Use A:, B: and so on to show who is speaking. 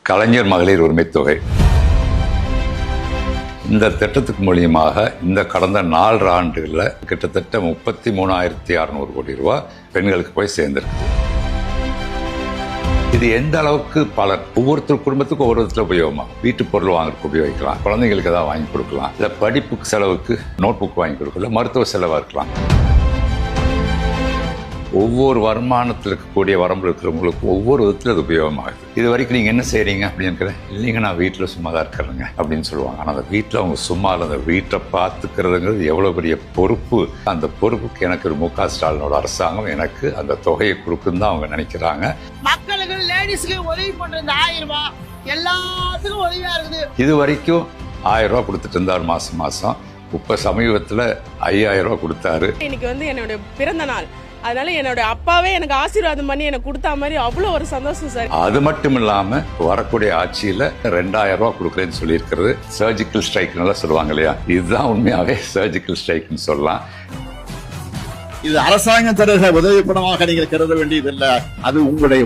A: கலைஞர் மகளிர் உரிமை தொகை. இந்த திட்டத்துக்கு மூலியமாக இந்த கடந்த 4 ஆண்டுகளில் கிட்டத்தட்ட 33,600 கோடி ரூபாய் பெண்களுக்கு போய் சேர்ந்திருக்கு. இது எந்த அளவுக்கு பலர் ஒவ்வொருத்தர் குடும்பத்துக்கும் ஒவ்வொரு விதத்தில் உபயோகமா, வீட்டு பொருள் வாங்குறதுக்கு உபயோகிக்கலாம், குழந்தைங்களுக்கு ஏதாவது வாங்கி கொடுக்கலாம், இல்லை படிப்புக்கு செலவுக்கு நோட் புக் வாங்கி கொடுக்கலாம், மருத்துவ செலவாக இருக்கலாம். ஒவ்வொரு வருமானத்தில் இருக்கக்கூடிய வரம்பு இருக்கிறவங்களுக்கு ஒவ்வொரு விதத்தில் அது உபயோகமாகுது. இது வரைக்கும் நீங்கள் என்ன செய்கிறீங்க அப்படின்னு இல்லைங்க, நான் வீட்டில் சும்மா தான் இருக்கிறேங்க அப்படின்னு சொல்லுவாங்க. ஆனால் அந்த வீட்டில் அவங்க சும்மா அந்த வீட்டை பார்த்துக்கிறதுங்கிறது எவ்வளோ பெரிய பொறுப்பு. அந்த பொறுப்புக்கு எனக்கு ஒரு மு.க. ஸ்டாலினோட அரசாங்கம் எனக்கு அந்த தொகையை கொடுக்குன்னு தான் அவங்க நினைக்கிறாங்க.
B: மக்களுக்கு லேடிஸ்க்கு உதவி பண்ற இந்த 1000 ரூபாய் எல்லாத்துக்கும் உதவியா இருக்குது.
A: இது வரைக்கும் 1000 ரூபா கொடுத்துட்டு இருந்தார் மாசம். இப்ப சமீபத்தில் 5000 ரூபா கொடுத்தாரு.
C: இன்னைக்கு என்னோட பிறந்த நாள், அதனால என்னோட அப்பாவே எனக்கு ஆசீர்வாதம் பண்ணி எனக்கு கொடுத்தா மாதிரி அவ்வளோ ஒரு சந்தோஷம் சார். அது
A: மட்டும் இல்லாம வரக்கூடிய ஆட்சியில 2000 ரூபாய் கொடுக்குறேன்னு சொல்லியிருக்கிறது சர்ஜிக்கல் ஸ்ட்ரைக் நல்லா சொல்லுவாங்க இல்லையா, இதுதான் உண்மையாவே சர்ஜிக்கல் ஸ்ட்ரைக்னு சொல்லலாம்.
D: இது அரசாங்கம் தருகிற உதவி பணமாக நீங்கள் கருத வேண்டியதில்லை, அது உங்களுடைய